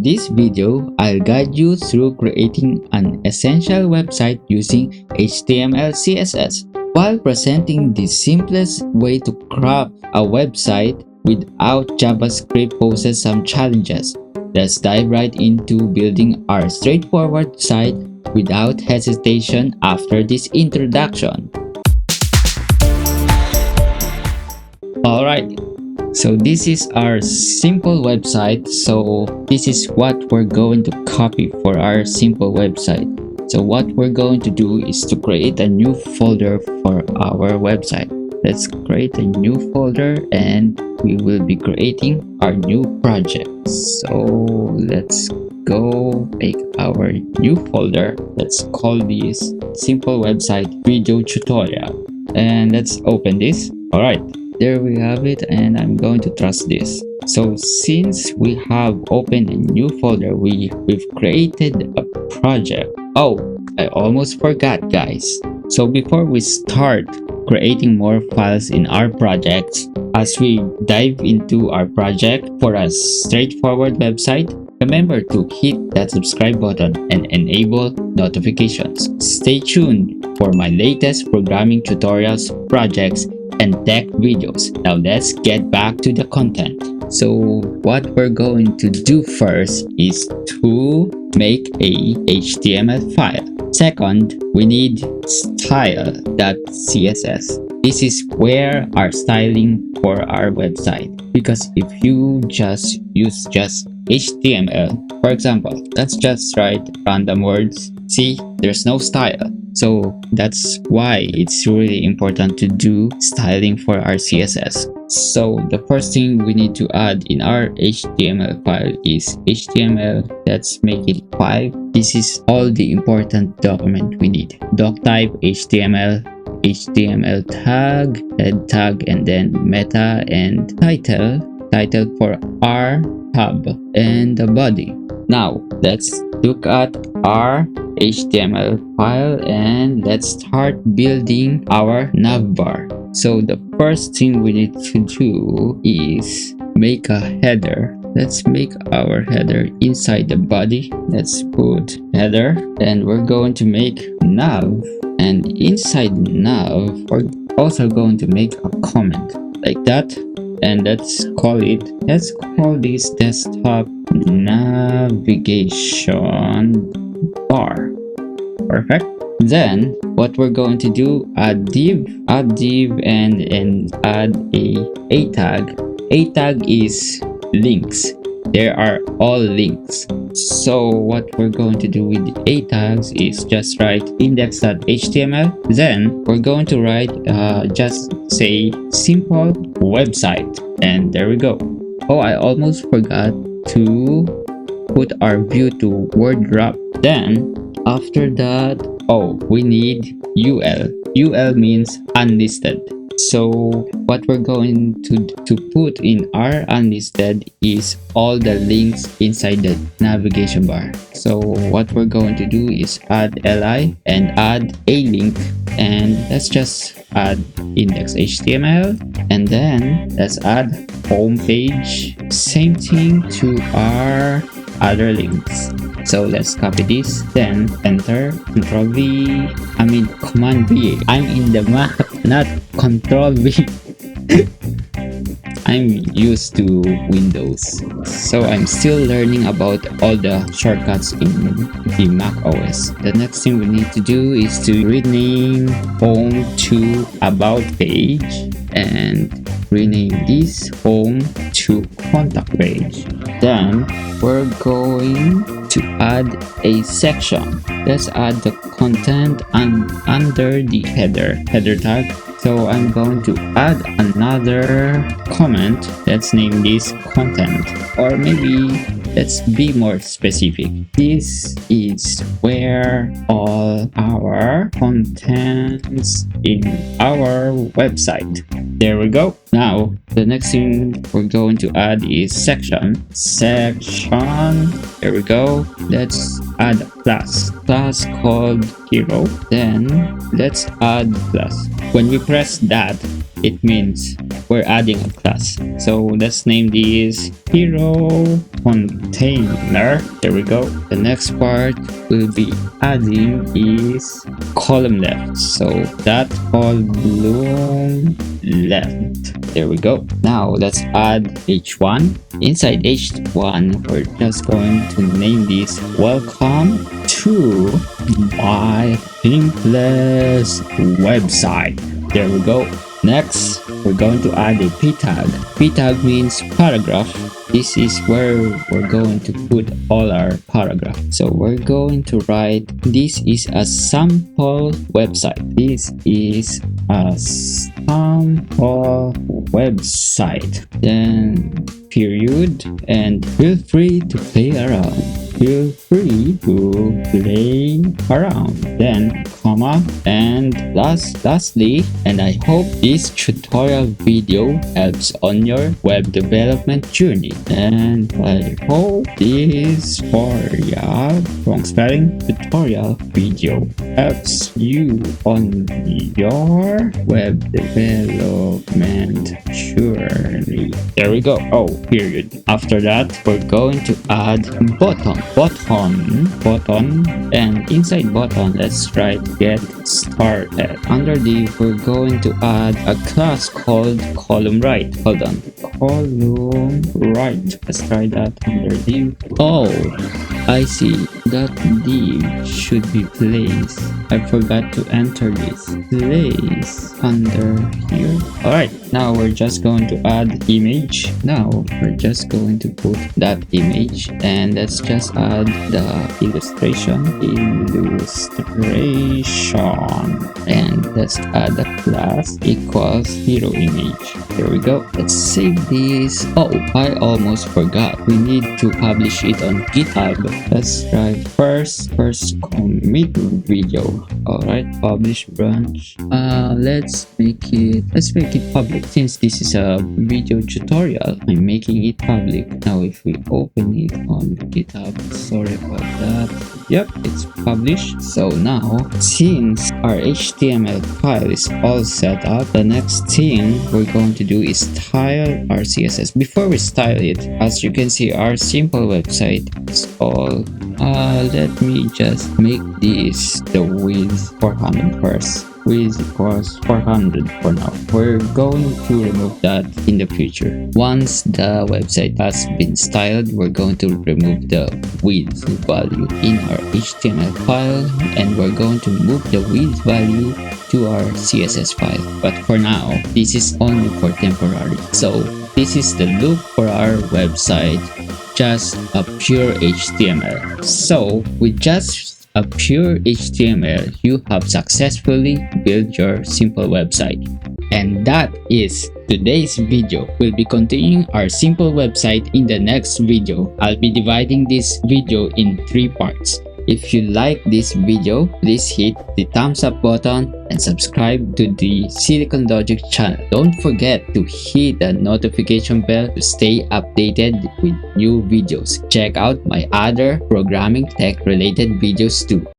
this video, I'll guide you through creating an essential website using HTML CSS while presenting the simplest way to craft a website without JavaScript poses some challenges. Let's dive right into building our straightforward site without hesitation after this introduction. Alright, so this is our simple website. So this is what we're going to copy for our simple website. So what we're going to do is to create a new folder for our website. Let's create a new folder and we will be creating our new project. So let's go make our new folder. Let's call this simple website video tutorial and let's open this. All right, there we have it, and I'm going to trust this. So since we have opened a new folder, we've created a project. Oh, I almost forgot, guys. So before we start creating more files in our project, as we dive into our project for a straightforward website, remember to hit that subscribe button and enable notifications. Stay tuned for my latest programming tutorials, projects, and tech videos. Now let's get back to the content. So what we're going to do first is to make a HTML file. Second, we need style.css. This is where our styling for our website, because if you just use HTML, for example, let's just write random words. See, there's no style. So that's why it's really important to do styling for our CSS. So the first thing we need to add in our HTML file is HTML. Let's make it 5. This is all the important document we need. Doc type, HTML, HTML tag, head tag, and then meta and title for our tab, and the body. Now let's look at our HTML file and let's start building our navbar. So the first thing we need to do is make a header. Let's make our header inside the body. Let's put header, and we're going to make nav, and inside nav we're also going to make a comment like that, and let's call this desktop navigation bar. Perfect. Then what we're going to do, add div and add a tag. A tag is links. There are all links. So what we're going to do with the a tags is just write index.html. Then we're going to write just say simple website, and there we go. Oh, I almost forgot to put our view to word wrap. Then after that, we need UL. UL means unlisted. So what we're going to put in our unlisted is all the links inside the navigation bar. So what we're going to do is add li and add a link, and let's just add index.html, and then let's add home page. Same thing to our other links. So let's copy this, then enter, command V. I'm in the Mac, not control V. I'm used to Windows, so I'm still learning about all the shortcuts in the Mac OS. The next thing we need to do is to rename home to about page and rename this home to contact page. Then we're going to add a section. Let's add the content under the header tag. So I'm going to add another comment. Let's name this content, or maybe let's be more specific. This is where all our contents in our website. There we go. Now the next thing we're going to add is section. There we go. Let's add a class called hero. Then let's add plus. When we press that, it means we're adding a class. So let's name this hero container. There we go. The next part we'll be adding is column left. So that column left. There we go. Now let's add h1. Inside h1, we're just going to name this welcome to my simplest website. There we go. Next, we're going to add a p tag. P tag means paragraph. This is where we're going to put all our paragraph. So we're going to write, this is a sample website. This is a sample website. Then period, and feel free to play around. Feel free to play around. Then comma, and lastly, and I hope this tutorial video helps on your web development journey. And I hope this tutorial video helps you on your web development journey. There we go. Oh, period. After that, we're going to add button, and inside button, let's write get started. Under the, we're going to add a class called column right. Hold on, column right. Let's try that under div. Oh, I see. That div should be placed. I forgot to enter this. Place under here. Alright, now we're just going to add image. Now we're just going to put that image, and let's just add the illustration, and let's add a class equals hero image. There we go. Let's save this. Oh, I almost forgot. We need to publish it on GitHub. Let's try first commit video. Alright, publish branch. Let's make it public. Since this is a video tutorial, I'm making it public. Now if we open it on GitHub, sorry about that. Yep, it's published. So now, since our HTML file is all set up, the next thing we're going to do is style our CSS. Before we style it, as you can see, our simple website is all let me just make this the width 400 first. Width equals 400 for now. We're going to remove that in the future. Once the website has been styled, we're going to remove the width value in our HTML file, and we're going to move the width value to our CSS file. But for now, this is only for temporary. So this is the look for our website, just a pure HTML. So with just a pure HTML, you have successfully built your simple website. And that is today's video. We'll be continuing our simple website in the next video. I'll be dividing this video in 3 parts. If you like this video, please hit the thumbs up button and subscribe to the Silicon Logic channel. Don't forget to hit the notification bell to stay updated with new videos. Check out my other programming tech related videos too.